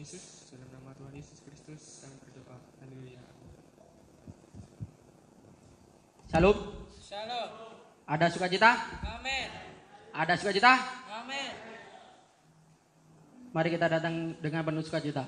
Yesus, dalam nama Tuhan Yesus Kristus kami berdoa. Haleluya. Shalom. Shalom. Ada sukacita? Amin. Ada sukacita? Amin. Mari kita datang dengan penuh sukacita.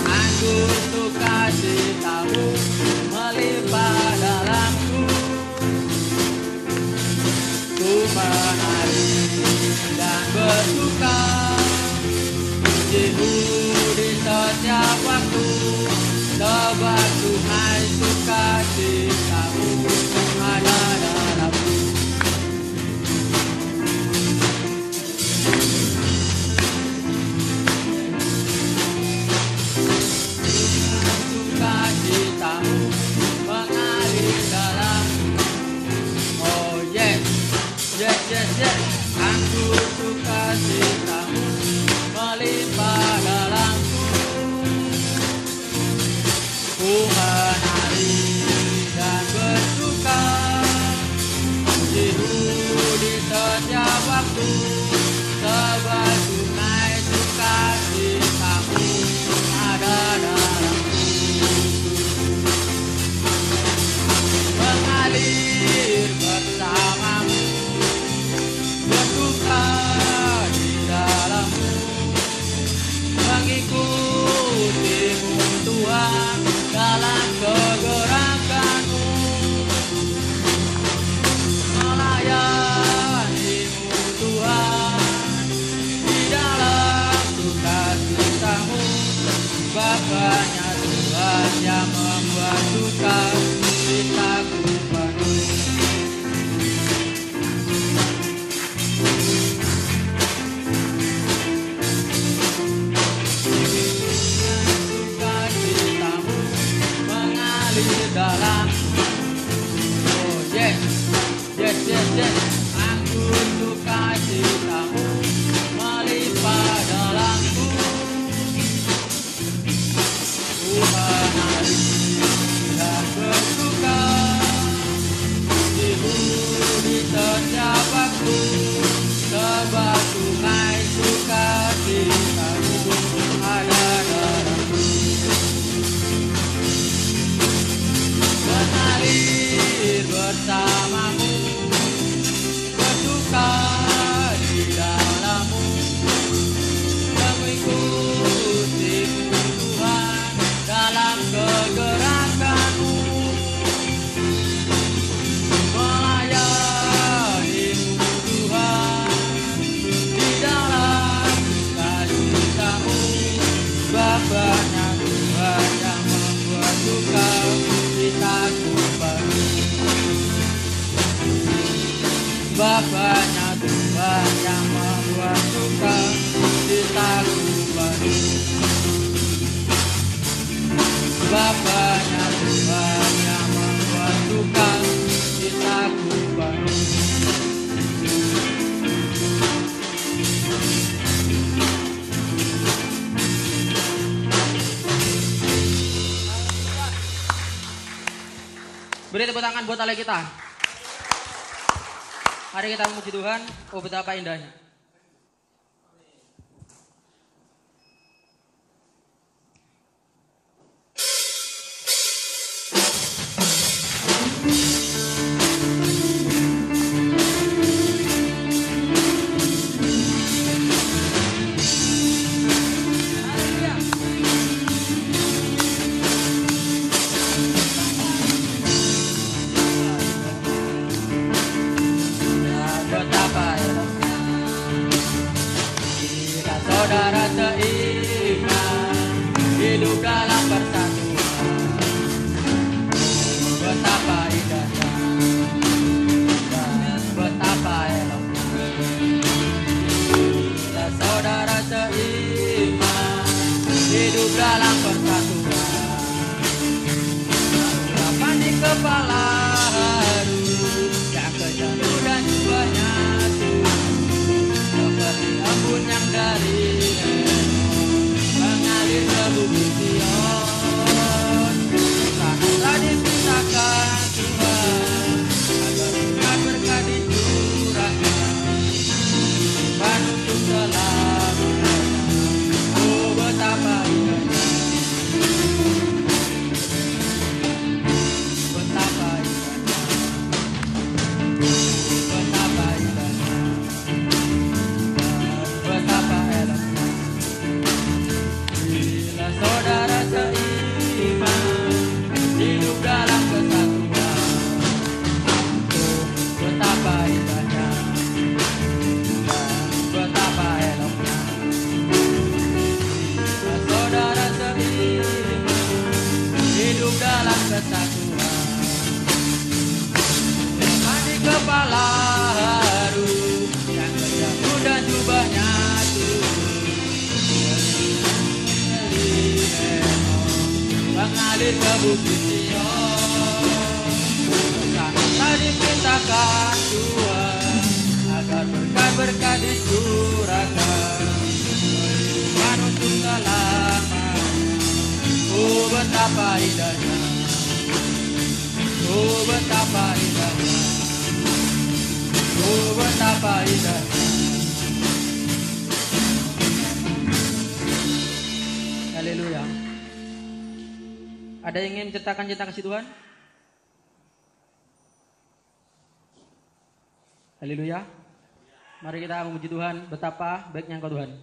Anggur sukacitamu melimpah dalamku, ku menari dan bersuka, pujimu di setiap waktu, sebab Tuhan sukacitamu ada dalamku. Sukacitamu mengalir dalam, oh yes, yes, yes, yes. Anggur sukacitamu melimpah dalamku, ku menari dan bersuka, pujimu di setiap waktu, sebab Tuhan sukacitamu ada dalamku. Mengalir bersamamu, bersuka di dalammu, mengikutimu Tuhan dalam kegerakanmu, melayanimu Tuhan di dalam sukacitamu, Bapaknya Tuhan yang membuat sukacitaku penuh. Sukacitamu mengalir dalam, oh yes, yes, yes, yes. Anggur sukacitamu melimpah dalamku, ku menari dan bersuka, pujimu di setiap waktu, sebab Tuhan sukacitamu ada dalamku. Mengalir bersamamu, bersuka di dalammu, mengikutimu Tuhan dalam kegerakanmu, melayanimu Tuhan di dalam sukacitamu, Bapaknya Tuhan yang membuat sukacitaku penuh. Bapaknya Tuhan yang membuat sukacitaku penuh. Bapaknya Tuhan yang membuat sukacitaku penuh. Beri tepuk tangan buat Ale kita. Mari kita memuji Tuhan. Oh betapa indahnya. Betapa ya. kepala haru yang kejamu dan jubahnya seperti embun yang dari Lebanon mengalir ke bukit Sion. Tanahlah dipisahkan Tuhan agar berkat dicurahkan Tuhan untuk selamanya. Oh betapa indahnya, betapa indahnya, betapa indahnya, betapa eloknya. Bila saudara seiman hidup dalam kesatuan, oh betapa indahnya, betapa eloknya. Bila saudara seiman hidup dalam kesatuan, mandi kepala haru yang kejamu dan jubahnya mengalir ke bukit Sion. Tanahlah diperintahkan Tuhan agar berkat-berkat dicurahkan kehidupan untuk selamanya. Oh betapa indahnya, oh betapa indahnya, oh betapa indahnya. Haleluya. Ada yang ingin menceritakan cinta kasih Tuhan? Haleluya. Mari kita memuji Tuhan, betapa baiknya Engkau Tuhan.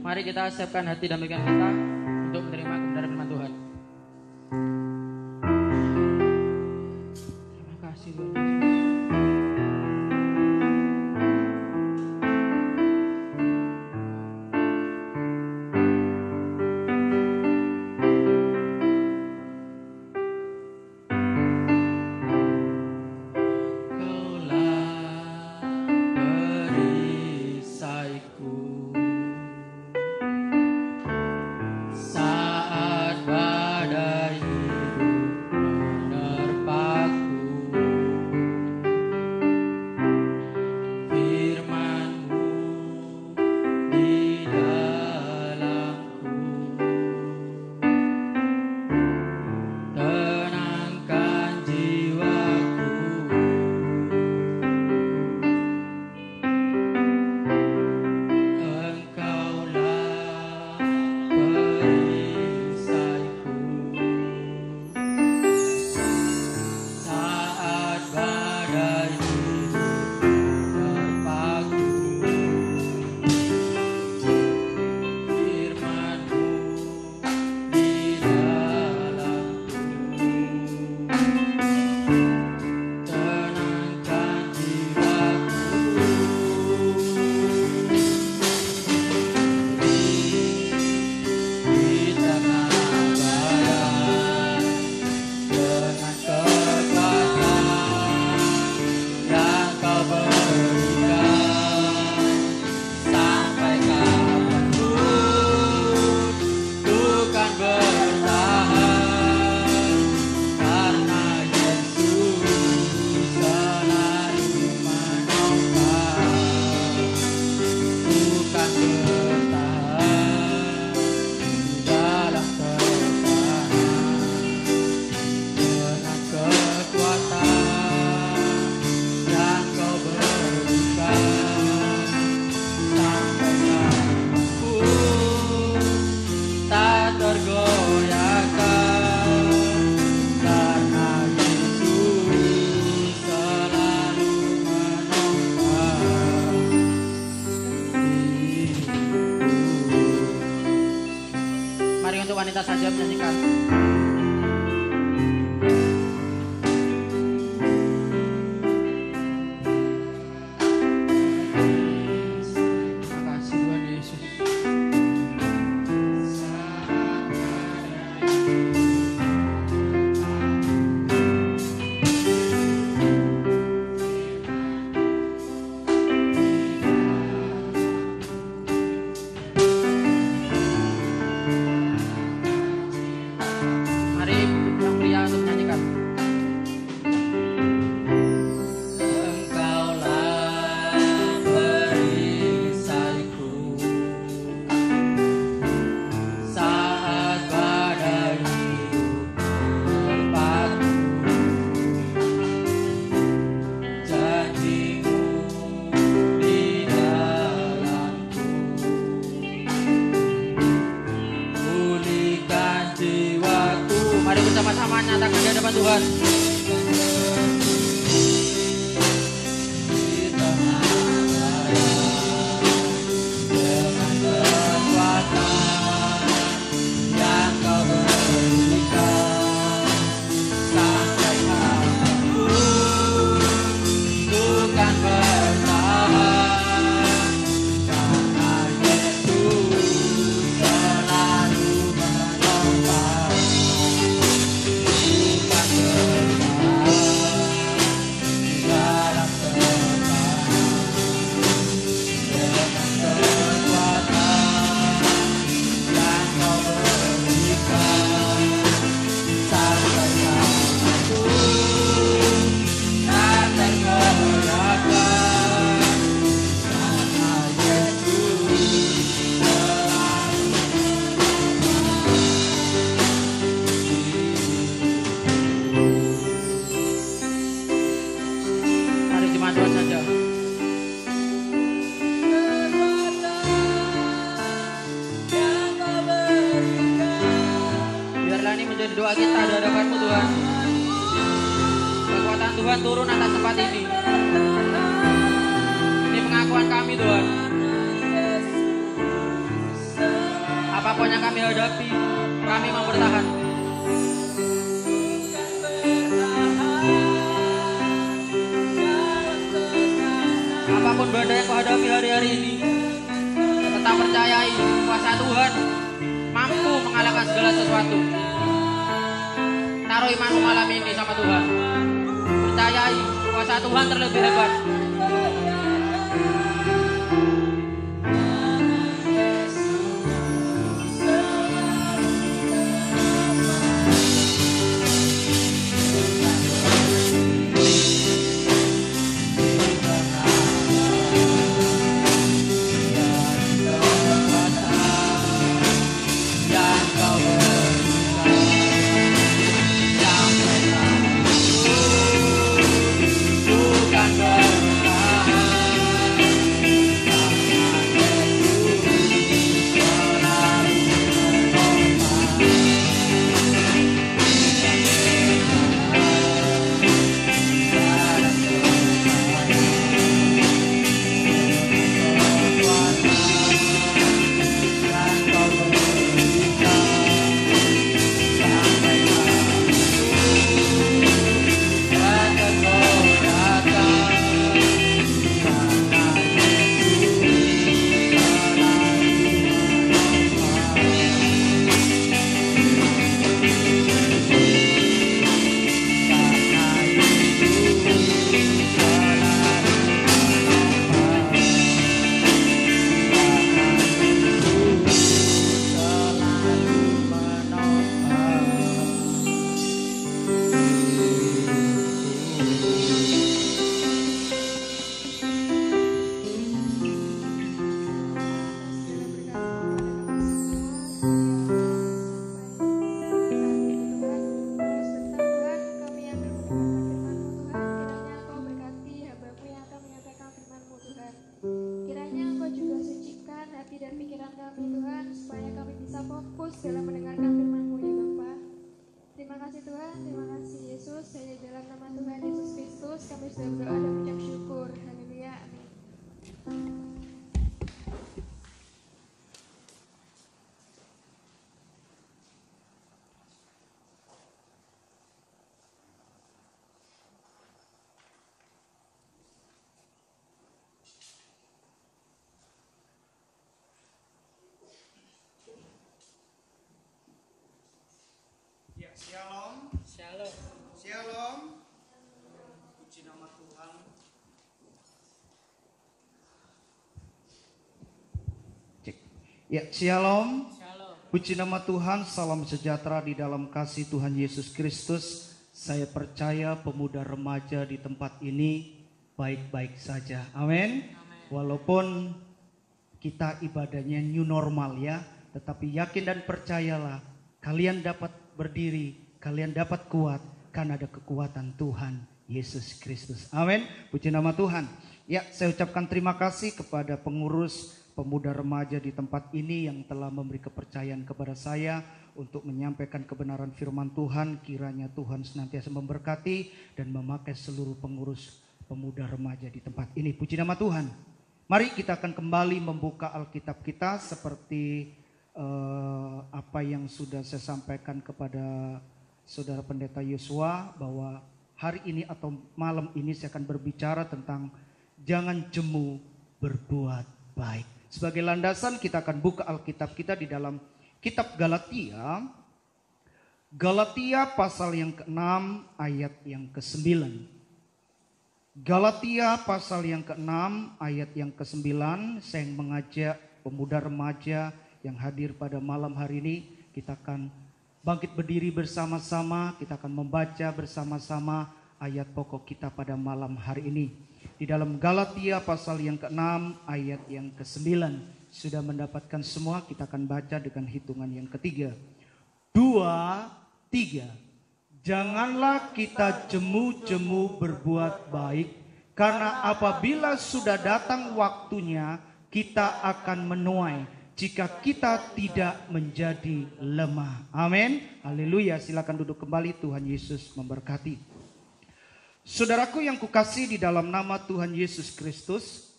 Mari kita siapkan hati dan pikiran kita untuk menerima kebenaran firman Tuhan. Terima kasih Tuhan Yesus. Mari untuk wanita saja menyanyikan. Terima kasih Tuhan Yesus. Mari yang pria untuk menyanyikan. Engkaulah perisaiku saat badai menerpaku. Janjimu di dalamku pulihkan jiwaku. Mari bersama-sama nyatakan di hadapan Tuhan. Di tengah raya dengan kekuatan yang kau berikan sampai aku bukan bertahan karena Yesus selalu menopang. Bukan bertahan dalam tekanan dengan kekuatan yang kau berikan sampai aku tak tergoyahkan karena Yesus selalu Mari cuma Tuhan saja. Biarlah ini menjadi doa kita di hadapan-Mu Tuhan. Kekuatan Tuhan turun atas tempat ini. Ini pengakuan kami Tuhan. Apapun yang kami hadapi, kami mau bertahan. Apapun badai yang kau hadapi hari-hari ini, tetap percayai kuasa Tuhan mampu mengalahkan segala sesuatu. Taruh imanmu malam ini sama Tuhan. Percayai kuasa Tuhan terlebih hebat. yang kau berikan sampai aku bukan bertahan Shalom, Shalom. shalom. Puji nama Tuhan. Cek. Ya, shalom. Shalom. Puji nama Tuhan, salam sejahtera di dalam kasih Tuhan Yesus Kristus. Saya percaya pemuda remaja di tempat ini baik-baik saja. Amin. Walaupun kita ibadahnya new normal ya, tetapi yakin dan percayalah kalian dapat berdiri, kalian dapat kuat karena ada kekuatan Tuhan Yesus Kristus. Amin. Puji nama Tuhan. Ya, saya ucapkan terima kasih kepada pengurus pemuda remaja di tempat ini yang telah memberi kepercayaan kepada saya untuk menyampaikan kebenaran firman Tuhan. Kiranya Tuhan senantiasa memberkati dan memakai seluruh pengurus pemuda remaja di tempat ini. Puji nama Tuhan. Mari kita akan kembali membuka Alkitab kita seperti apa yang sudah saya sampaikan kepada Saudara Pendeta Yosua, bahwa hari ini atau malam ini saya akan berbicara tentang jangan jemu berbuat baik. Sebagai landasan kita akan buka Alkitab kita di dalam kitab Galatia. Galatia pasal yang ke-6 ayat yang ke-9. Galatia pasal yang ke-6 ayat yang ke-9. Saya mengajak pemuda remaja yang hadir pada malam hari ini, kita akan bangkit berdiri bersama-sama, kita akan membaca bersama-sama ayat pokok kita pada malam hari ini. Di dalam Galatia pasal yang ke-6 ayat yang ke-9. Sudah mendapatkan semua, kita akan baca dengan hitungan yang ketiga. 2, 3. Janganlah kita jemu-jemu berbuat baik, karena apabila sudah datang waktunya kita akan menuai jika kita tidak menjadi lemah. Amin. Haleluya. Silakan duduk kembali. Tuhan Yesus memberkati. Saudaraku yang kukasihi di dalam nama Tuhan Yesus Kristus,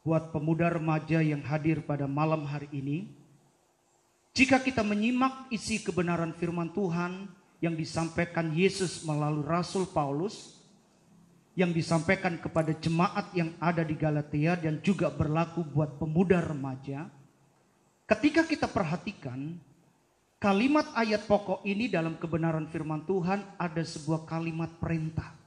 buat pemuda remaja yang hadir pada malam hari ini, jika kita menyimak isi kebenaran firman Tuhan yang disampaikan Yesus melalui Rasul Paulus, yang disampaikan kepada jemaat yang ada di Galatia dan juga berlaku buat pemuda remaja, ketika kita perhatikan kalimat ayat pokok ini dalam kebenaran firman Tuhan, ada sebuah kalimat perintah.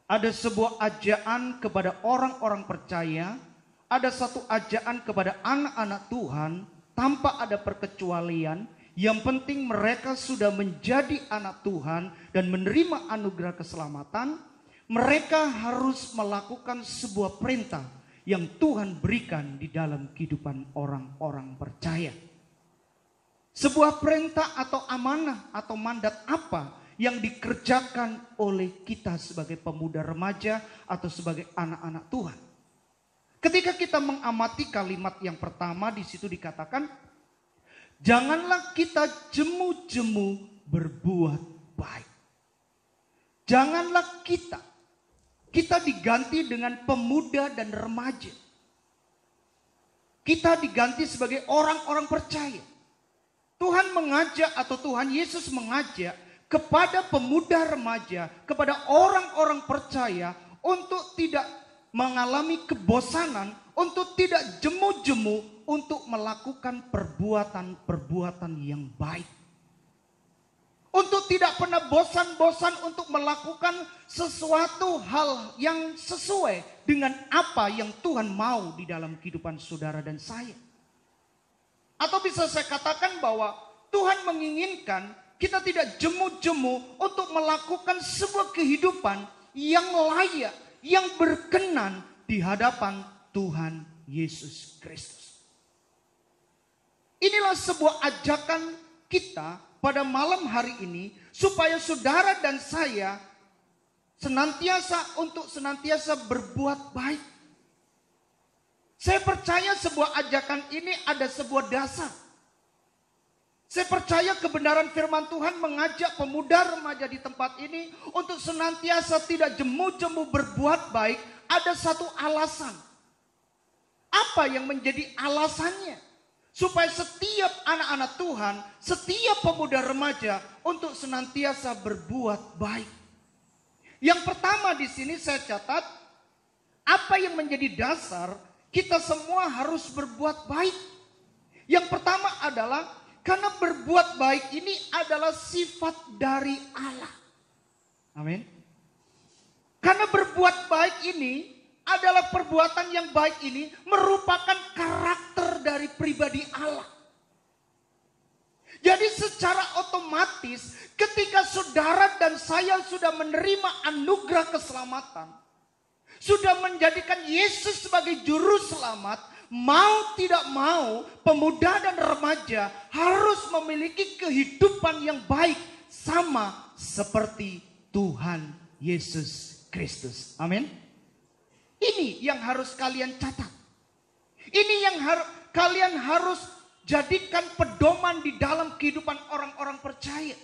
Ada sebuah ajaan kepada orang-orang percaya, ada satu ajaan kepada anak-anak Tuhan tanpa ada perkecualian. Yang penting mereka sudah menjadi anak Tuhan dan menerima anugerah keselamatan, mereka harus melakukan sebuah perintah yang Tuhan berikan di dalam kehidupan orang-orang percaya. Sebuah perintah atau amanah atau mandat apa yang dikerjakan oleh kita sebagai pemuda remaja atau sebagai anak-anak Tuhan. Ketika kita mengamati kalimat yang pertama, di situ dikatakan, janganlah kita jemu-jemu berbuat baik. Janganlah kita diganti dengan pemuda dan remaja. Kita diganti sebagai orang-orang percaya. Tuhan mengajak atau Tuhan Yesus mengajak kepada pemuda remaja, kepada orang-orang percaya untuk tidak mengalami kebosanan, untuk tidak jemu-jemu, untuk melakukan perbuatan-perbuatan yang baik. Untuk tidak pernah bosan-bosan untuk melakukan sesuatu hal yang sesuai dengan apa yang Tuhan mau di dalam kehidupan saudara dan saya. Atau bisa saya katakan bahwa Tuhan menginginkan kita tidak jemu-jemu untuk melakukan sebuah kehidupan yang layak, yang berkenan di hadapan Tuhan Yesus Kristus. Inilah sebuah ajakan kita pada malam hari ini, supaya saudara dan saya senantiasa berbuat baik. Saya percaya sebuah ajakan ini ada sebuah dasar. Saya percaya kebenaran firman Tuhan mengajak pemuda remaja di tempat ini untuk senantiasa tidak jemu-jemu berbuat baik. Ada satu alasan. Apa yang menjadi alasannya? Supaya setiap anak-anak Tuhan, setiap pemuda remaja untuk senantiasa berbuat baik. Yang pertama di sini saya catat, apa yang menjadi dasar kita semua harus berbuat baik. Yang pertama adalah Karena berbuat baik ini adalah sifat dari Allah. Amin. Karena berbuat baik ini adalah perbuatan yang baik ini merupakan karakter dari pribadi Allah. Jadi secara otomatis ketika saudara dan saya sudah menerima anugerah keselamatan, sudah menjadikan Yesus sebagai juru selamat, mau tidak mau pemuda dan remaja harus memiliki kehidupan yang baik sama seperti Tuhan Yesus Kristus. Amin. Ini yang harus kalian catat. Ini yang kalian harus jadikan pedoman di dalam kehidupan orang-orang percaya.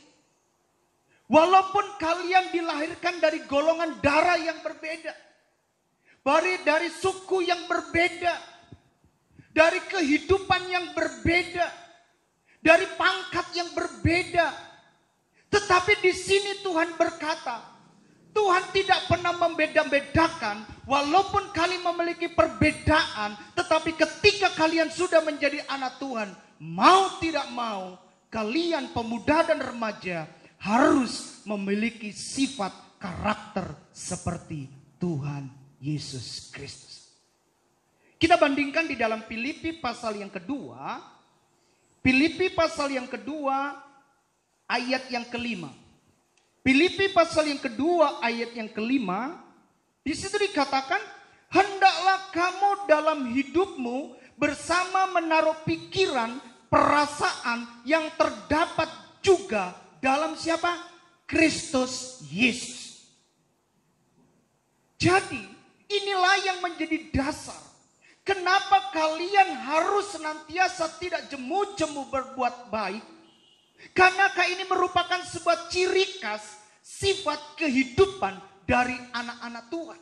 Walaupun kalian dilahirkan dari golongan darah yang berbeda, dari suku yang berbeda, dari kehidupan yang berbeda, dari pangkat yang berbeda, tetapi di sini Tuhan berkata, Tuhan tidak pernah membeda-bedakan, walaupun kalian memiliki perbedaan, tetapi ketika kalian sudah menjadi anak Tuhan, mau tidak mau, kalian pemuda dan remaja harus memiliki sifat karakter seperti Tuhan Yesus Kristus. Kita bandingkan di dalam Filipi pasal yang kedua, Filipi pasal yang kedua, ayat yang kelima. Filipi pasal yang kedua ayat yang kelima, di situ dikatakan, hendaklah kamu dalam hidupmu bersama menaruh pikiran, perasaan yang terdapat juga dalam siapa? Kristus Yesus. Jadi inilah yang menjadi dasar. Kenapa kalian harus senantiasa tidak jemu-jemu berbuat baik? Karena ini merupakan sebuah ciri khas sifat kehidupan dari anak-anak Tuhan.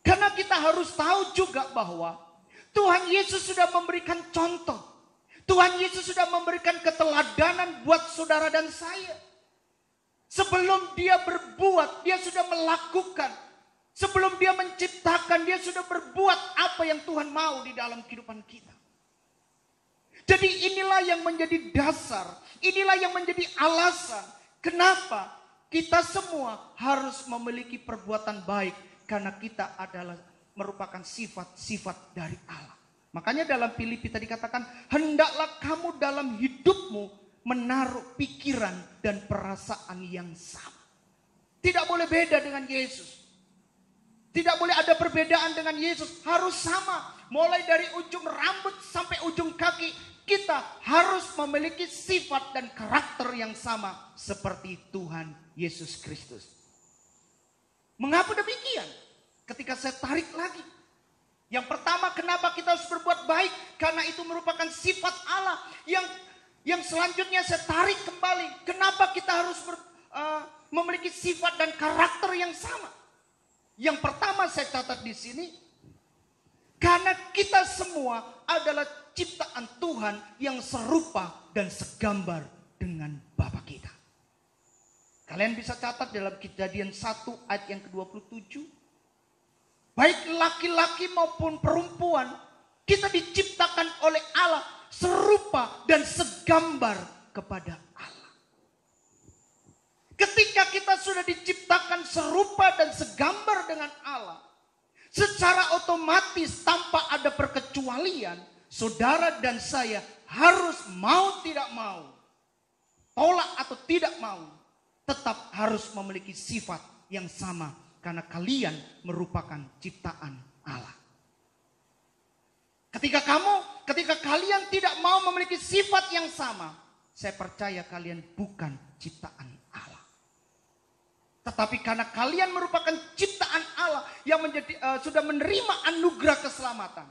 Karena kita harus tahu juga bahwa Tuhan Yesus sudah memberikan contoh. Tuhan Yesus sudah memberikan keteladanan buat saudara dan saya. Sebelum dia berbuat, dia sudah melakukan. Sebelum dia menciptakan, dia sudah berbuat apa yang Tuhan mau di dalam kehidupan kita. Jadi inilah yang menjadi dasar, inilah yang menjadi alasan kenapa kita semua harus memiliki perbuatan baik. Karena kita adalah merupakan sifat-sifat dari Allah. Makanya dalam Filipi tadi katakan, hendaklah kamu dalam hidupmu menaruh pikiran dan perasaan yang sama. Tidak boleh beda dengan Yesus. Tidak boleh ada perbedaan dengan Yesus, harus sama. Mulai dari ujung rambut sampai ujung kaki. Kita harus memiliki sifat dan karakter yang sama seperti Tuhan Yesus Kristus. Mengapa demikian? Ketika saya tarik lagi. Yang pertama, kenapa kita harus berbuat baik? Karena itu merupakan sifat Allah. Yang selanjutnya saya tarik kembali. Kenapa kita harus memiliki sifat dan karakter yang sama? Yang pertama saya catat di sini. Karena kita semua adalah ciptaan Tuhan yang serupa dan segambar dengan Bapa kita. Kalian bisa catat dalam Kejadian 1 ayat yang ke-27. Baik laki-laki maupun perempuan, kita diciptakan oleh Allah serupa dan segambar kepada Allah. Ketika kita sudah diciptakan serupa dan segambar dengan Allah, secara otomatis tanpa ada perkecualian, saudara dan saya harus mau tidak mau, tolak atau tidak mau, tetap harus memiliki sifat yang sama. Karena kalian merupakan ciptaan Allah. Ketika kalian tidak mau memiliki sifat yang sama, saya percaya kalian bukan ciptaan Allah. Tetapi karena kalian merupakan ciptaan Allah yang sudah menerima anugerah keselamatan,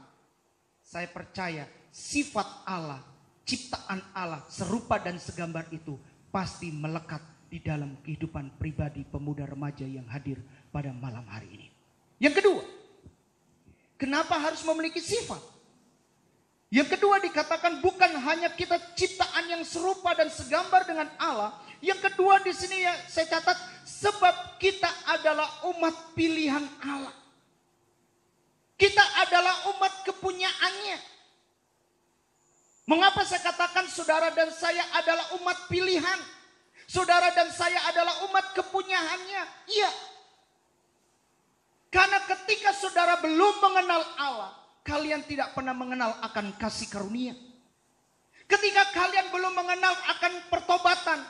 saya percaya sifat Allah, ciptaan Allah serupa dan segambar itu pasti melekat di dalam kehidupan pribadi pemuda remaja yang hadir pada malam hari ini. Yang kedua, kenapa harus memiliki sifat? Yang kedua dikatakan bukan hanya kita ciptaan yang serupa dan segambar dengan Allah. Yang kedua di sini ya saya catat, sebab kita adalah umat pilihan Allah. Kita adalah umat kepunyaannya. Mengapa saya katakan saudara dan saya adalah umat pilihan? Saudara dan saya adalah umat kepunyaannya. Iya. Karena ketika saudara belum mengenal Allah, kalian tidak pernah mengenal akan kasih karunia. Ketika kalian belum mengenal akan pertobatan,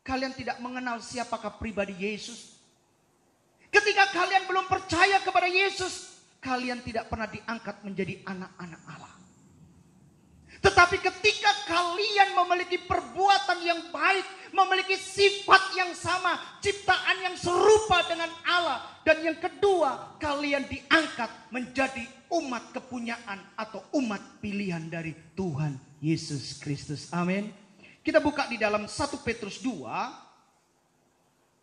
kalian tidak mengenal siapakah pribadi Yesus. Ketika kalian belum percaya kepada Yesus, kalian tidak pernah diangkat menjadi anak-anak Allah. Tetapi ketika kalian memiliki perbuatan yang baik, memiliki sifat yang sama, ciptaan yang serupa dengan Allah, dan yang kedua, kalian diangkat menjadi umat kepunyaan atau umat pilihan dari Tuhan Yesus Kristus. Amin. Kita buka di dalam 1 Petrus 2.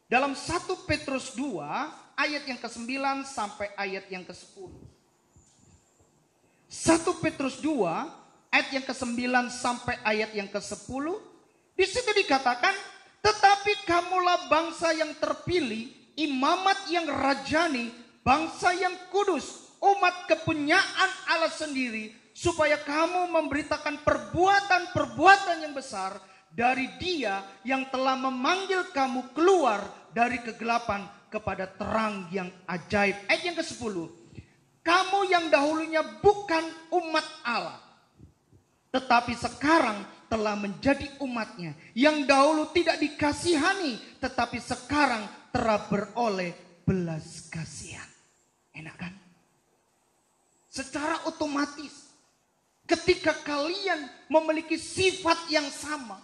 Dalam 1 Petrus 2 ayat yang ke-9 sampai ayat yang ke-10. 1 Petrus 2 ayat yang ke-9 sampai ayat yang ke-10. Di situ dikatakan, tetapi kamulah bangsa yang terpilih, imamat yang rajani, bangsa yang kudus, umat kepunyaan Allah sendiri, supaya kamu memberitakan perbuatan-perbuatan yang besar dari Dia yang telah memanggil kamu keluar dari kegelapan kepada terang yang ajaib. Ayat yang ke-10. Kamu yang dahulunya bukan umat Allah, tetapi sekarang telah menjadi umatnya. Yang dahulu tidak dikasihani, tetapi sekarang telah beroleh belas kasihan. Enak kan? Secara otomatis, ketika kalian memiliki sifat yang sama,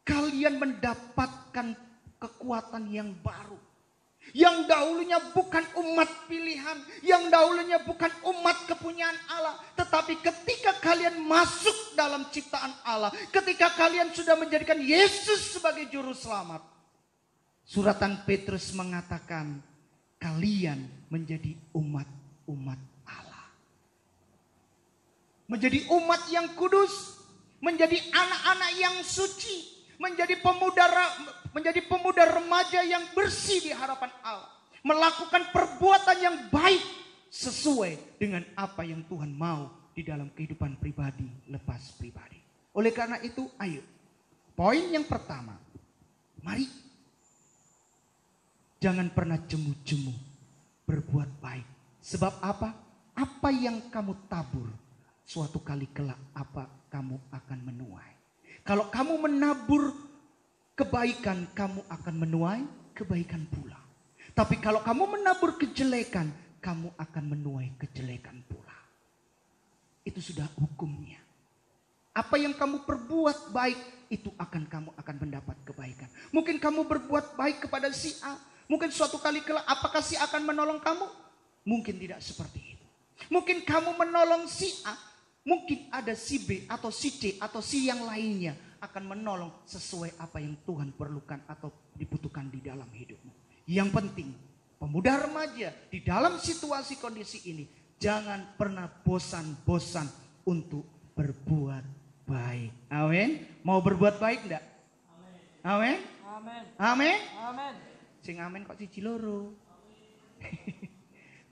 kalian mendapatkan kekuatan yang baru. Yang dahulunya bukan umat pilihan, yang dahulunya bukan umat kepunyaan Allah. Tetapi ketika kalian masuk dalam ciptaan Allah, ketika kalian sudah menjadikan Yesus sebagai juru selamat, suratan Petrus mengatakan, kalian menjadi umat-umat Allah. Menjadi umat yang kudus, menjadi anak-anak yang suci, menjadi pemuda remaja yang bersih di hadapan Allah, melakukan perbuatan yang baik sesuai dengan apa yang Tuhan mau di dalam kehidupan pribadi lepas pribadi. Oleh karena itu, ayo, poin yang pertama, mari jangan pernah jemu-jemu berbuat baik. Sebab apa? Apa yang kamu tabur, suatu kali kelak apa kamu akan menuai. Kalau kamu menabur kebaikan, kamu akan menuai kebaikan pula. Tapi kalau kamu menabur kejelekan, kamu akan menuai kejelekan pula. Itu sudah hukumnya. Apa yang kamu perbuat baik, itu kamu akan mendapat kebaikan. Mungkin kamu berbuat baik kepada si A. Mungkin suatu kali kelak, apakah si A akan menolong kamu? Mungkin tidak seperti itu. Mungkin kamu menolong si A. Mungkin ada si B atau si C atau si yang lainnya akan menolong sesuai apa yang Tuhan perlukan atau dibutuhkan di dalam hidupmu. Yang penting, pemuda remaja di dalam situasi kondisi ini, jangan pernah bosan-bosan untuk berbuat baik. Amin. Mau berbuat baik enggak? Amin. Amin. Amin. Amin. Sing amin kok siji loro.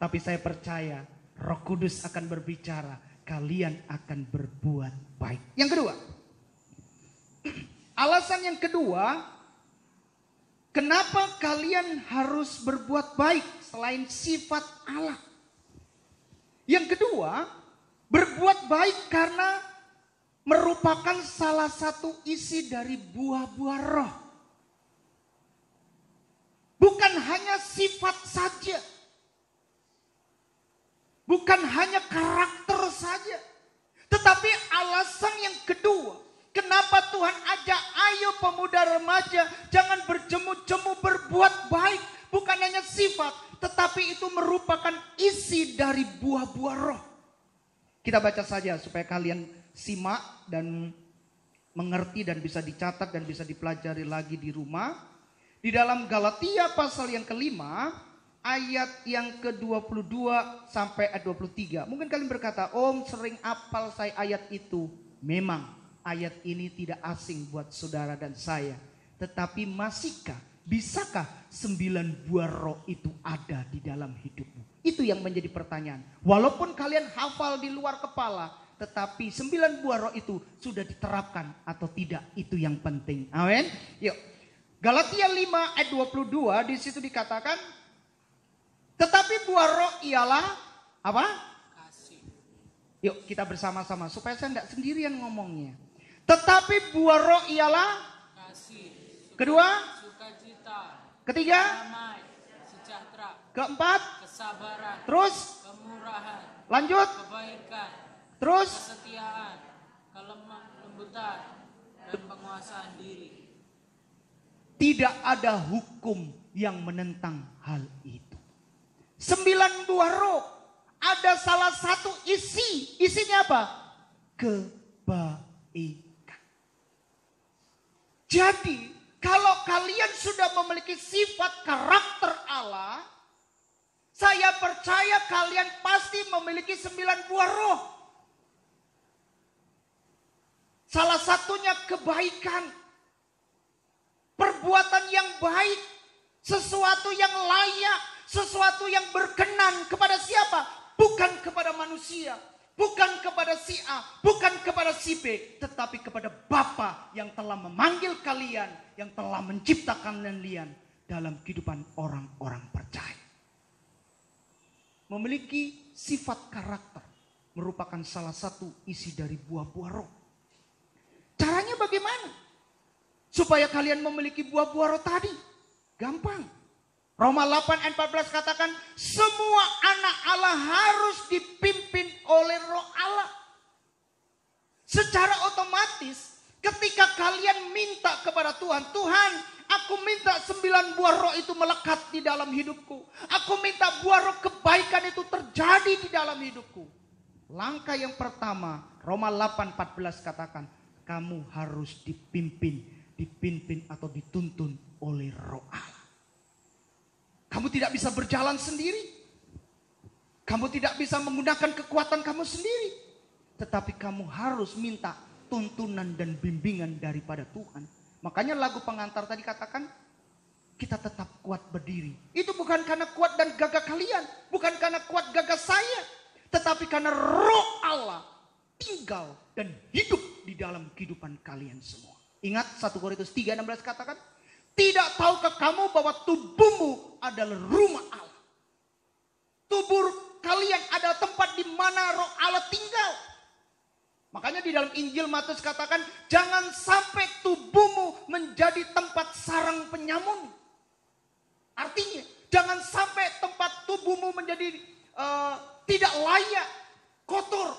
Tapi saya percaya Roh Kudus akan berbicara. Kalian akan berbuat baik. Yang kedua, alasan yang kedua, kenapa kalian harus berbuat baik selain sifat Allah? Yang kedua, berbuat baik karena merupakan salah satu isi dari buah-buah roh. Bukan hanya sifat saja. Bukan hanya karakter saja. Tetapi alasan yang kedua, kenapa Tuhan ajak ayo pemuda remaja jangan berjemu-jemu berbuat baik. Bukan hanya sifat, tetapi itu merupakan isi dari buah-buah roh. Kita baca saja supaya kalian simak dan mengerti dan bisa dicatat dan bisa dipelajari lagi di rumah. Di dalam Galatia pasal yang kelima, ayat yang ke-22 sampai ayat 23. Mungkin kalian berkata, Om sering apal saya ayat itu. Memang ayat ini tidak asing buat saudara dan saya. Tetapi bisakah 9 buah roh itu ada di dalam hidupmu? Itu yang menjadi pertanyaan. Walaupun kalian hafal di luar kepala, tetapi 9 buah roh itu sudah diterapkan atau tidak, itu yang penting. Amin. Yuk. Galatia 5 ayat 22 di situ dikatakan, tetapi buah roh ialah apa? Kasih. Yuk kita bersama-sama supaya saya tidak sendirian ngomongnya. Tetapi buah roh ialah Kasih. kedua, Sukacita. ketiga, Damai. Sejahtera. keempat, Kesabaran. terus Kemurahan. lanjut, Kebaikan. terus Kesetiaan. Kelembutan. Dan penguasaan diri. tidak ada hukum yang menentang hal itu. 9 buah roh, ada salah satu isinya apa? Kebaikan. Jadi kalau kalian sudah memiliki sifat karakter Allah, saya percaya kalian pasti memiliki 9 buah roh. Salah satunya kebaikan. Perbuatan yang baik, sesuatu yang layak, sesuatu yang berkenan kepada siapa? Bukan kepada manusia, bukan kepada si A, bukan kepada si B, tetapi kepada Bapa yang telah memanggil kalian, yang telah menciptakan kalian dalam kehidupan orang-orang percaya. Memiliki sifat karakter merupakan salah satu isi dari buah-buah roh. Caranya bagaimana? Supaya kalian memiliki buah-buah roh tadi. Gampang. Roma 8 ayat 14 katakan, semua anak Allah harus dipimpin oleh roh Allah. Secara otomatis ketika kalian minta kepada Tuhan, Tuhan aku minta 9 buah roh itu melekat di dalam hidupku. Aku minta buah roh kebaikan itu terjadi di dalam hidupku. Langkah yang pertama, Roma 8:14 katakan, kamu harus dipimpin atau dituntun oleh roh Allah. Kamu tidak bisa berjalan sendiri. Kamu tidak bisa menggunakan kekuatan kamu sendiri. Tetapi kamu harus minta tuntunan dan bimbingan daripada Tuhan. Makanya lagu pengantar tadi katakan, kita tetap kuat berdiri. Itu bukan karena kuat dan gagah kalian. Bukan karena kuat gagah saya. Tetapi karena roh Allah tinggal dan hidup di dalam kehidupan kalian semua. Ingat 1 Korintus 3:16 katakan, tidak tahukah kamu bahwa tubuhmu adalah rumah Allah. Tubuh kalian adalah tempat di mana roh Allah tinggal. Makanya di dalam Injil Matius katakan, jangan sampai tubuhmu menjadi tempat sarang penyamun. Artinya, jangan sampai tempat tubuhmu menjadi tidak layak, kotor.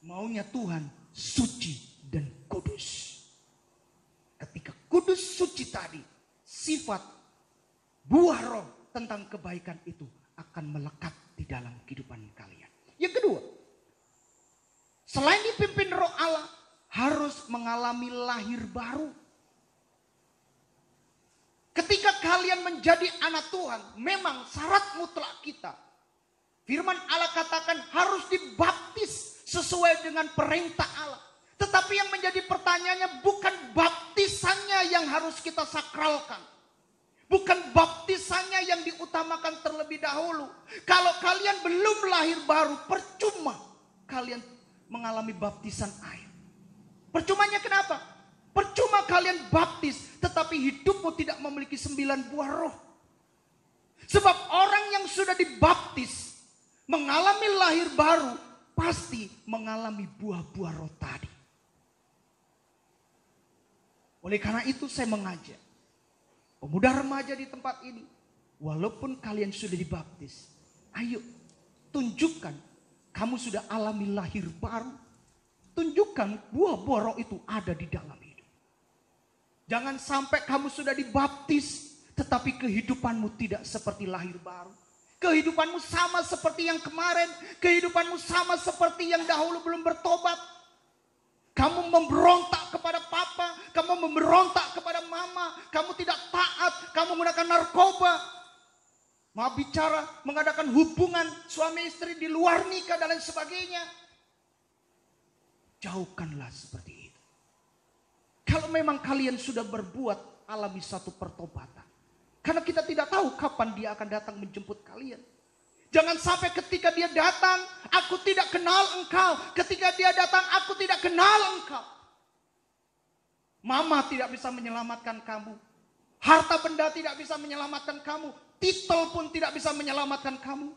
Maunya Tuhan suci dan kudus. Ketika kudus suci tadi, sifat buah roh tentang kebaikan itu akan melekat di dalam kehidupan kalian. Yang kedua, selain dipimpin roh Allah, harus mengalami lahir baru. Ketika kalian menjadi anak Tuhan, memang syarat mutlak kita. Firman Allah katakan harus dibaptis sesuai dengan perintah Allah. Tetapi yang menjadi pertanyaannya bukan baptisannya yang harus kita sakralkan. Bukan baptisannya yang diutamakan terlebih dahulu. Kalau kalian belum lahir baru, percuma kalian mengalami baptisan air. Percumanya kenapa? Percuma kalian baptis, tetapi hidupmu tidak memiliki 9 buah roh. Sebab orang yang sudah dibaptis, mengalami lahir baru, pasti mengalami buah-buah roh tadi. Oleh karena itu saya mengajak pemuda remaja di tempat ini, walaupun kalian sudah dibaptis, ayo tunjukkan kamu sudah alami lahir baru. Tunjukkan buah-buah roh itu ada di dalam hidup. Jangan sampai kamu sudah dibaptis, tetapi kehidupanmu tidak seperti lahir baru. Kehidupanmu sama seperti yang kemarin, kehidupanmu sama seperti yang dahulu belum bertobat. Kamu memberontak kepada papa, kamu memberontak kepada mama, kamu tidak taat, kamu menggunakan narkoba. Mau bicara, mengadakan hubungan suami istri di luar nikah dan lain sebagainya. Jauhkanlah seperti itu. Kalau memang kalian sudah berbuat, alami satu pertobatan. Karena kita tidak tahu kapan dia akan datang menjemput kalian. Jangan sampai ketika dia datang, aku tidak kenal engkau. Ketika dia datang, aku tidak kenal engkau. Mama tidak bisa menyelamatkan kamu. Harta benda tidak bisa menyelamatkan kamu. Titel pun tidak bisa menyelamatkan kamu.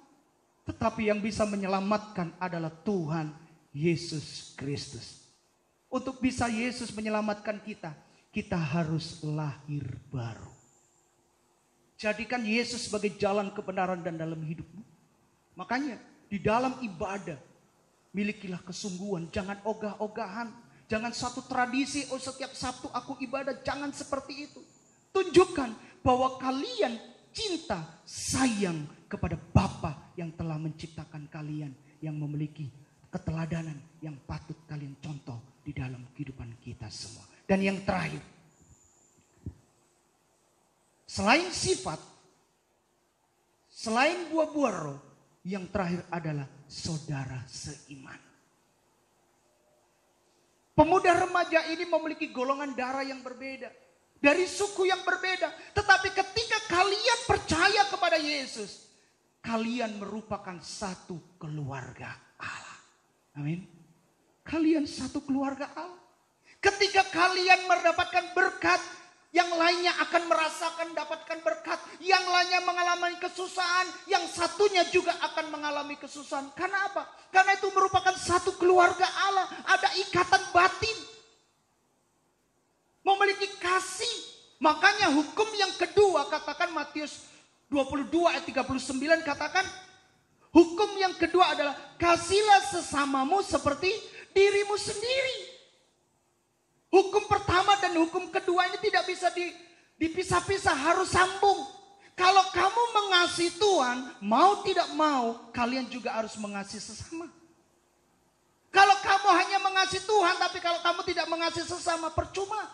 Tetapi yang bisa menyelamatkan adalah Tuhan Yesus Kristus. Untuk bisa Yesus menyelamatkan kita, kita harus lahir baru. Jadikan Yesus sebagai jalan kebenaran dan dalam hidupmu. Makanya di dalam ibadah, milikilah kesungguhan, jangan ogah-ogahan. Jangan satu tradisi, oh setiap Sabtu aku ibadah, jangan seperti itu. Tunjukkan bahwa kalian cinta, sayang kepada Bapa yang telah menciptakan kalian, yang memiliki keteladanan yang patut kalian contoh di dalam kehidupan kita semua. Dan yang terakhir, selain sifat, selain buah-buah roh, yang terakhir adalah saudara seiman. Pemuda remaja ini memiliki golongan darah yang berbeda, dari suku yang berbeda. Tetapi ketika kalian percaya kepada Yesus, kalian merupakan satu keluarga Allah. Amin. Kalian satu keluarga Allah. Ketika kalian mendapatkan berkat, yang lainnya akan merasakan dapatkan berkat. Yang lainnya mengalami kesusahan, yang satunya juga akan mengalami kesusahan. Karena apa? Karena itu merupakan satu keluarga Allah. Ada ikatan batin. Memiliki kasih. Makanya hukum yang kedua, katakan Matius 22 ayat 39 katakan. Hukum yang kedua adalah kasihlah sesamamu seperti dirimu sendiri. Hukum pertama dan hukum kedua ini tidak bisa dipisah-pisah, harus sambung. Kalau kamu mengasihi Tuhan, mau tidak mau, kalian juga harus mengasihi sesama. Kalau kamu hanya mengasihi Tuhan, tapi kalau kamu tidak mengasihi sesama, percuma.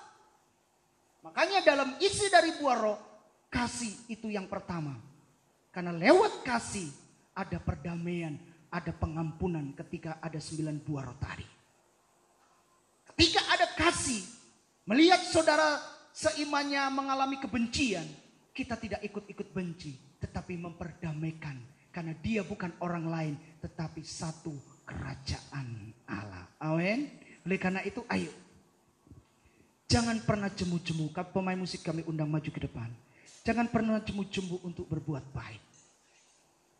Makanya dalam isi dari buah roh, kasih itu yang pertama. Karena lewat kasih, ada perdamaian, ada pengampunan ketika ada 9 buah roh tadi. Ketika ada kasih, melihat saudara seimannya mengalami kebencian, kita tidak ikut-ikut benci, tetapi memperdamaikan. Karena dia bukan orang lain, tetapi satu kerajaan Allah. Amin. Oleh karena itu, ayo. Jangan pernah jemu-jemu. Pemain musik kami undang maju ke depan. Jangan pernah jemu-jemu untuk berbuat baik.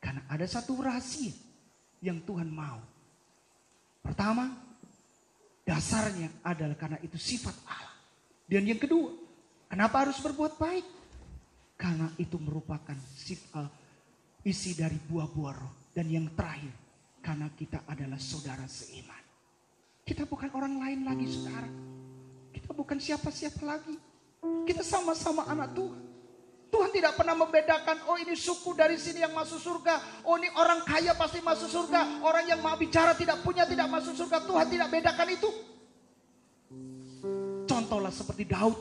Karena ada satu rahasia yang Tuhan mau. Pertama, dasarnya adalah karena itu sifat Allah. Dan yang kedua, kenapa harus berbuat baik? Karena itu merupakan isi dari buah-buah roh. Dan yang terakhir, karena kita adalah saudara seiman. Kita bukan orang lain lagi, saudara. Kita bukan siapa-siapa lagi. Kita sama-sama anak Tuhan. Tuhan tidak pernah membedakan, oh ini suku dari sini yang masuk surga. Oh ini orang kaya pasti masuk surga. Orang yang mau bicara tidak punya tidak masuk surga. Tuhan tidak bedakan itu. Contohlah seperti Daud.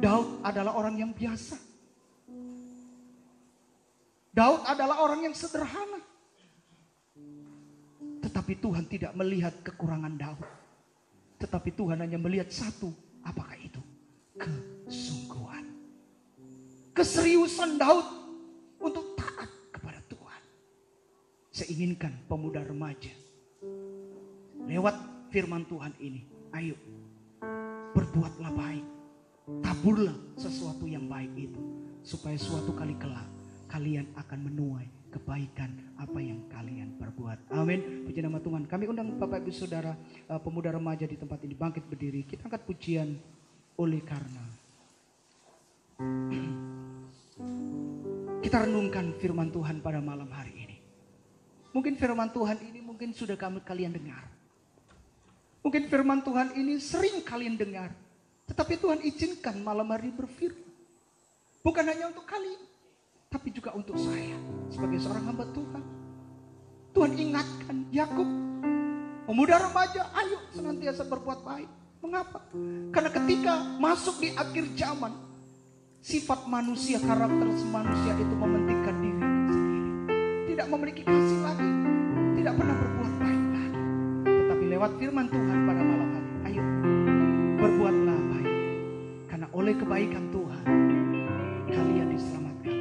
Daud adalah orang yang biasa. Daud adalah orang yang sederhana. Tetapi Tuhan tidak melihat kekurangan Daud. Tetapi Tuhan hanya melihat satu. Apakah itu? Kesungguhan. Keseriusan Daud untuk taat kepada Tuhan. Saya inginkan pemuda remaja lewat firman Tuhan ini, ayo berbuatlah baik, taburlah sesuatu yang baik itu, supaya suatu kali kelak kalian akan menuai kebaikan apa yang kalian perbuat. Amin. Puji nama Tuhan. Kami undang Bapak Ibu Saudara pemuda remaja di tempat ini bangkit berdiri. Kita angkat pujian oleh karena kita renungkan firman Tuhan pada malam hari ini. Mungkin firman Tuhan ini mungkin sudah kalian dengar. Mungkin firman Tuhan ini sering kalian dengar. Tetapi Tuhan izinkan malam hari berfirman. Bukan hanya untuk kalian, tapi juga untuk saya sebagai seorang hamba Tuhan. Tuhan ingatkan Yakub, pemuda remaja, ayo senantiasa berbuat baik. Mengapa? Karena ketika masuk di akhir zaman, sifat manusia, karakter manusia itu mementingkan diri sendiri. Tidak memiliki kasih lagi. Tidak pernah berbuat baik lagi. Tetapi lewat firman Tuhan pada malam hari, ayo berbuatlah baik. Karena oleh kebaikan Tuhan, kalian diselamatkan.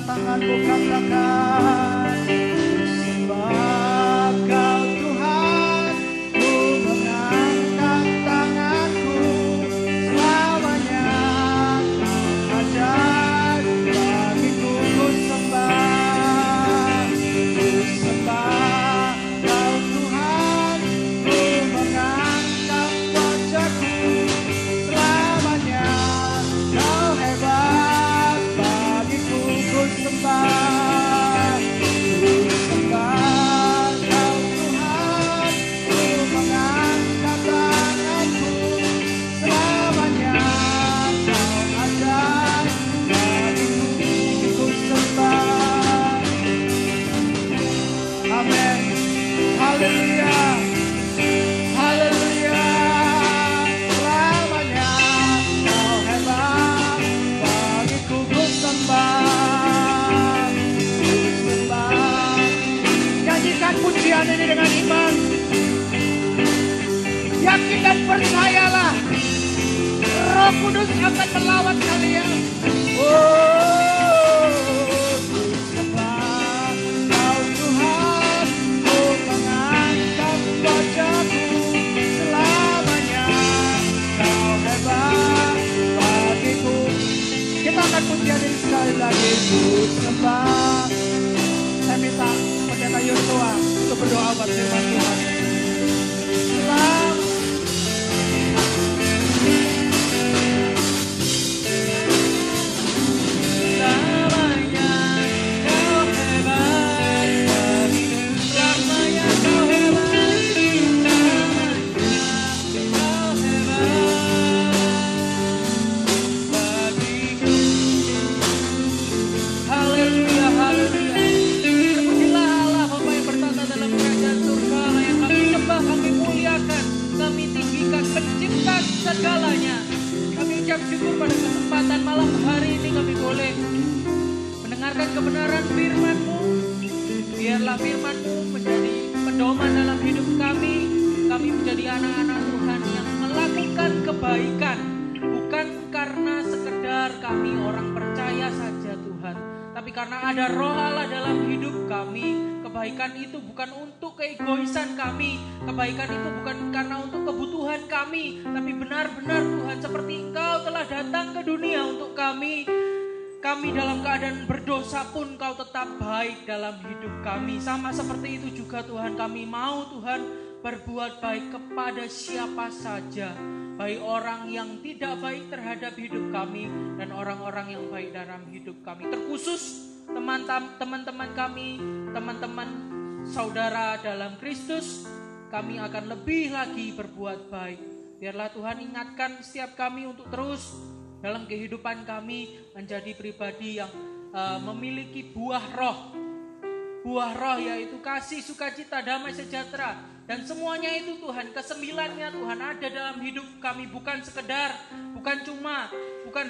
tanganmu katakan, sembah Kau Tuhan, ku mengangkat tanganku, selamanya Kau ada bagiku, ku sembah Kau Tuhan, ku mengangkat wajahku, selamanya Kau hebat bagiku, ku sembah Kau Tuhan, ku mengangkat tanganku, selamanya Kau ada bagiku, ku sembah. Amin. Haleluya. Haleluya. Selamanya Kau hebat bagiku, ku sembah. Nyanyikan pujian ini dengan iman. Yakin dan percayalah, Roh Kudus akan melawat kalian. Oh, ku sembah Kau Tuhan, ku mengangkat wajahku, selamanya Kau hebat bagiku. Kita akan pujian ini sekali lagi. Ku sembah. Saya minta pendeta Yosua untuk berdoa buat firman Tuhan. Selamanya Kau hebat bagiku, selamanya Kau hebat, selamanya Kau hebat bagiku. Haleluya, haleluya. Terpujilah Allah Bapa yang bertata dalam kerajaan surga, yang kami sembah, kami muliakan, kami tinggikan, pencipta segalanya. Kami ucap syukur pada kesempatan malam hari ini kami boleh mendengarkan kebenaran firman-Mu. Biarlah firman-Mu menjadi pedoman dalam hidup kami. Kami menjadi anak-anak Tuhan yang melakukan kebaikan, bukan karena sekedar kami orang percaya saja Tuhan, tapi karena ada Roh Allah dalam hidup kami. Kebaikan itu bukan untuk keegoisan kami, kebaikan itu bukan karena untuk kebutuhan kami, tapi benar-benar Tuhan seperti Engkau telah datang ke dunia untuk kami. Kami dalam keadaan berdosa pun Kau tetap baik dalam hidup kami. Sama seperti itu juga Tuhan, kami mau Tuhan berbuat baik kepada siapa saja, baik orang yang tidak baik terhadap hidup kami dan orang-orang yang baik dalam hidup kami. Terkhusus teman-teman kami, teman-teman saudara dalam Kristus, kami akan lebih lagi berbuat baik. Biarlah Tuhan ingatkan setiap kami untuk terus dalam kehidupan kami menjadi pribadi yang memiliki buah roh. Buah roh yaitu kasih, sukacita, damai, sejahtera. Dan semuanya itu Tuhan, kesembilannya Tuhan ada dalam hidup kami. Bukan sekedar, bukan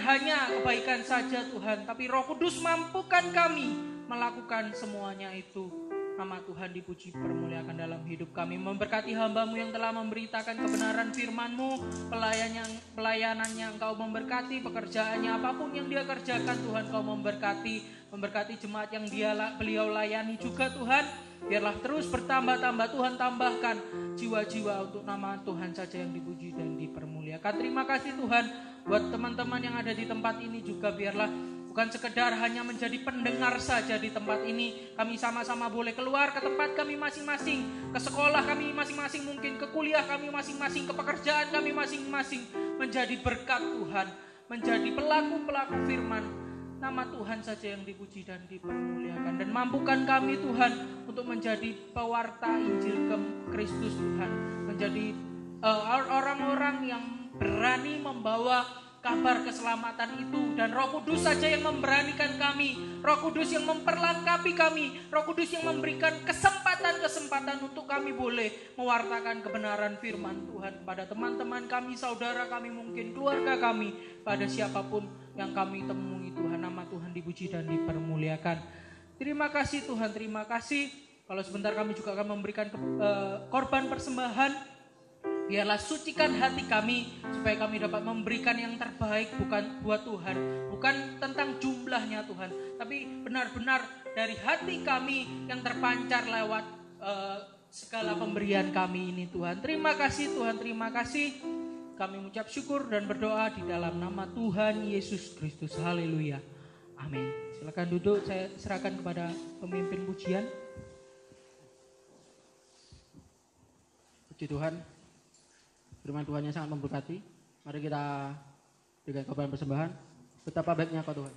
hanya kebaikan saja Tuhan. Tapi Roh Kudus mampukan kami melakukan semuanya itu. Nama Tuhan dipuji, permuliakan dalam hidup kami. Memberkati hamba-Mu yang telah memberitakan kebenaran firman-Mu, pelayanannya Engkau memberkati, pekerjaannya apapun yang dia kerjakan Tuhan Kau memberkati jemaat yang beliau layani juga Tuhan. Biarlah terus bertambah-tambah Tuhan, tambahkan jiwa-jiwa untuk nama Tuhan saja yang dipuji dan dipermuliakan. Terima kasih Tuhan buat teman-teman yang ada di tempat ini juga, biarlah bukan sekedar hanya menjadi pendengar saja di tempat ini. Kami sama-sama boleh keluar ke tempat kami masing-masing, ke sekolah kami masing-masing, mungkin ke kuliah kami masing-masing, ke pekerjaan kami masing-masing, menjadi berkat Tuhan, menjadi pelaku-pelaku firman. Nama Tuhan saja yang dipuji dan dipermuliakan. Dan mampukan kami Tuhan untuk menjadi pewarta Injil Kristus Tuhan, menjadi orang-orang yang berani membawa kabar keselamatan itu. Dan Roh Kudus saja yang memberanikan kami, Roh Kudus yang memperlengkapi kami, Roh Kudus yang memberikan kesempatan untuk kami boleh mewartakan kebenaran firman Tuhan pada teman-teman kami, saudara kami, mungkin keluarga kami, pada siapapun yang kami temui Tuhan. Nama Tuhan dipuji dan dipermuliakan. Terima kasih Tuhan, terima kasih. Kalau sebentar kami juga akan memberikan korban persembahan. Biarlah sucikan hati kami supaya kami dapat memberikan yang terbaik bukan buat Tuhan, bukan tentang jumlahnya Tuhan, tapi benar-benar dari hati kami yang terpancar lewat segala pemberian kami ini Tuhan. Terima kasih Tuhan, terima kasih. Kami mengucap syukur dan berdoa di dalam nama Tuhan Yesus Kristus. Haleluya. Amin. Silakan duduk, saya serahkan kepada pemimpin pujian. Puji Tuhan, firman Tuhan yang sangat memberkati. Mari kita dengan korban persembahan. Betapa baiknya Kau Tuhan.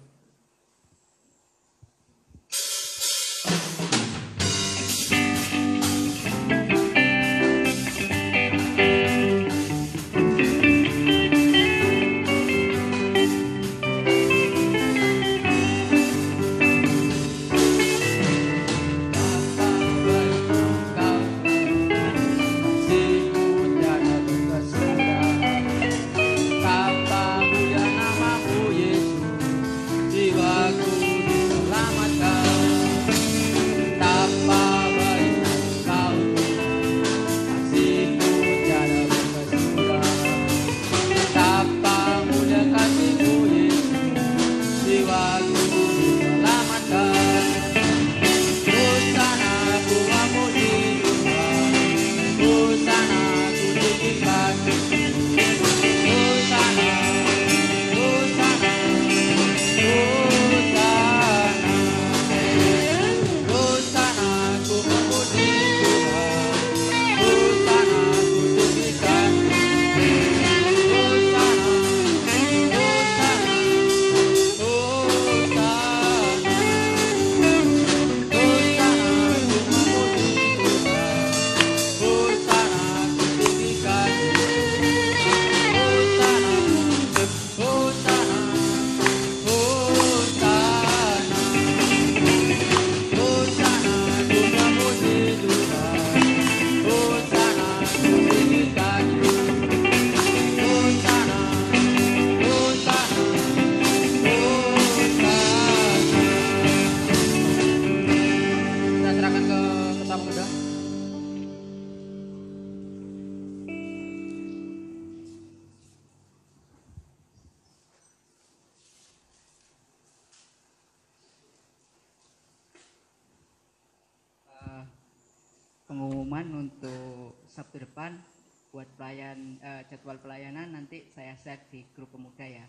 Pengumuman untuk Sabtu depan buat jadwal pelayanan nanti saya share di grup pemuda ya.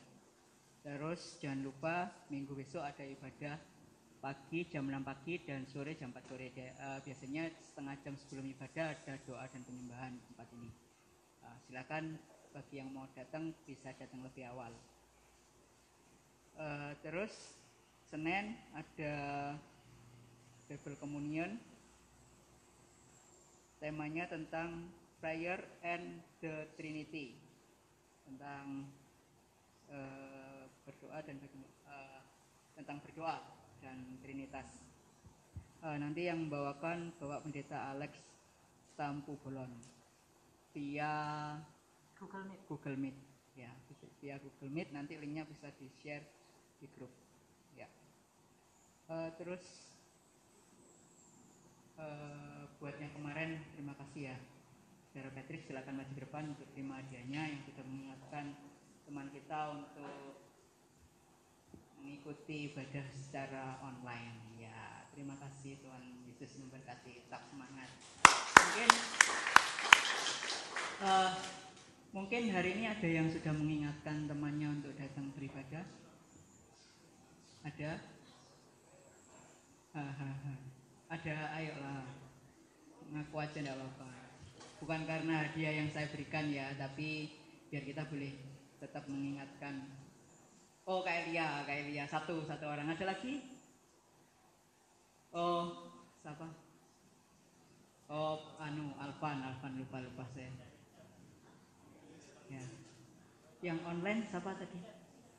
Terus jangan lupa minggu besok ada ibadah pagi jam 6 pagi dan sore jam 4 sore. Biasanya setengah jam sebelum ibadah ada doa dan penyembahan di tempat ini. Silakan bagi yang mau datang bisa datang lebih awal. Terus Senin ada Bible Communion. Temanya tentang prayer and the Trinity, tentang berdoa dan tentang berdoa dan Trinitas. Nanti yang membawakan Bapak Pendeta Alex Tampu Bolon via Google Meet. Ya, via Google Meet. Nanti linknya bisa di share di grup. Ya. Terus buat yang kemarin terima kasih ya. Saudara Patrick silakan maju ke depan untuk terima hadiahnya yang sudah mengingatkan teman kita untuk mengikuti ibadah secara online. Ya, terima kasih, Tuhan Yesus memberkati. Tetap semangat. Mungkin hari ini ada yang sudah mengingatkan temannya untuk datang beribadah. Ada? Ada, ayolah. Ngaku aja enggak apa-apa. Bukan karena hadiah yang saya berikan ya, tapi biar kita boleh tetap mengingatkan. Oh, Kak Elia, satu orang. Ada lagi? Oh, siapa? Oh, Alvan lupa saya. Ya. Yang online siapa tadi?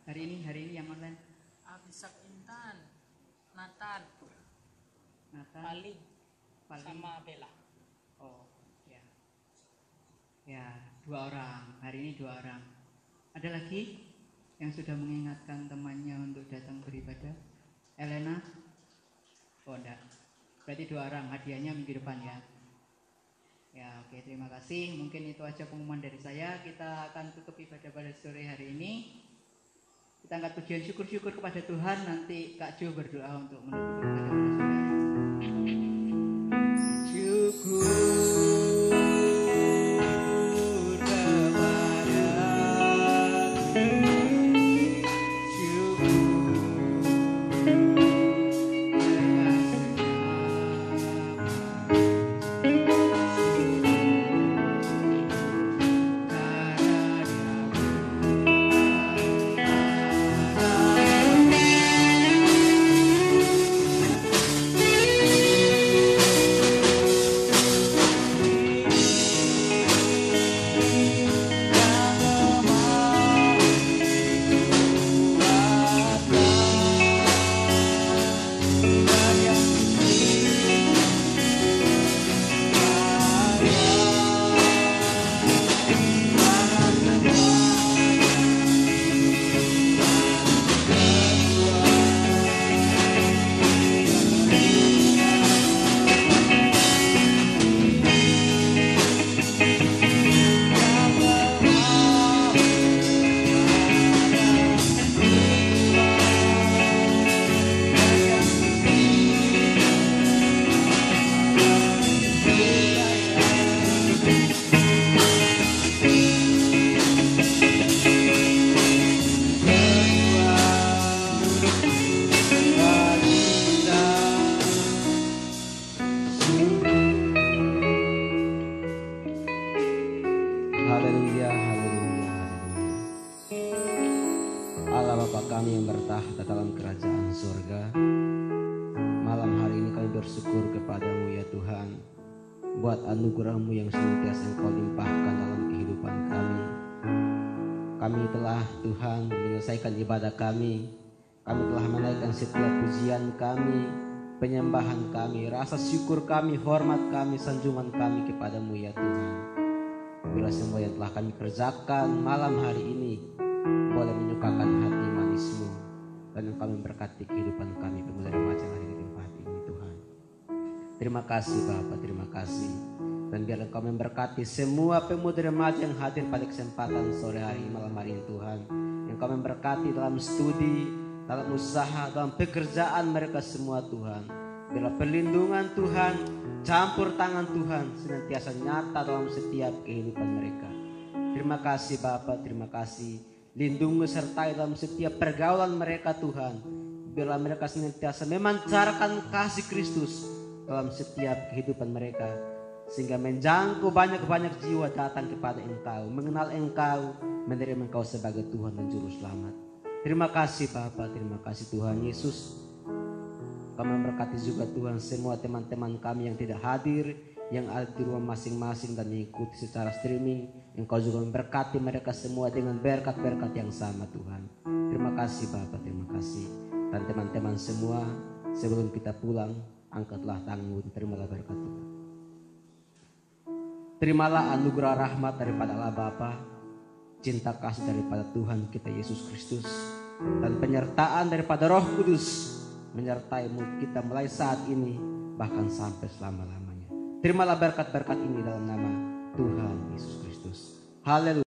Hari ini yang online. Abisak Intan, Nathan, Paling, sama Bella. Oh, ya. Ya, 2 orang. Hari ini 2 orang. Ada lagi yang sudah mengingatkan temannya untuk datang beribadah? Elena? Oh, enggak. Berarti 2 orang. Hadiahnya minggu depan ya. Ya, oke, terima kasih. Mungkin itu aja pengumuman dari saya. Kita akan tutup ibadah pada sore hari ini. Kita angkat pujian syukur-syukur kepada Tuhan. Nanti Kak Jo berdoa untuk menutup ibadah pada sore hari ini. Haleluya, haleluya, haleluya. Allah Bapa kami yang bertahta dalam kerajaan surga, malam hari ini kami bersyukur kepadamu ya Tuhan, buat anugerah-Mu yang senantiasa Engkau limpahkan dalam kehidupan kami. Kami telah Tuhan menyelesaikan ibadah kami telah menaikkan setiap pujian kami, penyembahan kami, rasa syukur kami, hormat kami, sanjungan kami kepadamu ya Tuhan. Bila semua yang telah kami kerjakan malam hari ini boleh menyukakan hati manis-Mu, dan Engkau memberkati kehidupan kami pemuda remaja hari di tempat ini Tuhan. Terima kasih Bapa, terima kasih. Dan biar Engkau memberkati semua pemuda remaja yang hadir pada kesempatan sore hari malam hari ini Tuhan. Engkau memberkati dalam studi, dalam usaha, dalam pekerjaan mereka semua Tuhan. Bila perlindungan Tuhan, campur tangan Tuhan senantiasa nyata dalam setiap kehidupan mereka. Terima kasih Bapa, terima kasih. Lindungi sertai dalam setiap pergaulan mereka Tuhan. Bila mereka senantiasa memancarkan kasih Kristus dalam setiap kehidupan mereka, sehingga menjangkau banyak-banyak jiwa datang kepada Engkau, mengenal Engkau, menerima Engkau sebagai Tuhan dan Juru Selamat. Terima kasih Bapa, terima kasih Tuhan Yesus. Kami memberkati juga Tuhan semua teman-teman kami yang tidak hadir, yang ada di rumah masing-masing dan mengikuti secara streaming. Engkau juga memberkati mereka semua dengan berkat-berkat yang sama Tuhan. Terima kasih Bapa, terima kasih. Dan teman-teman semua, sebelum kita pulang, angkatlah tanganmu, terimalah berkat Tuhan. Terimalah anugerah rahmat daripada Allah Bapa, cinta kasih daripada Tuhan kita Yesus Kristus, dan penyertaan daripada Roh Kudus menyertai kita mulai saat ini bahkan sampai selama-lamanya. Terimalah berkat-berkat ini dalam nama Tuhan Yesus Kristus. Haleluya.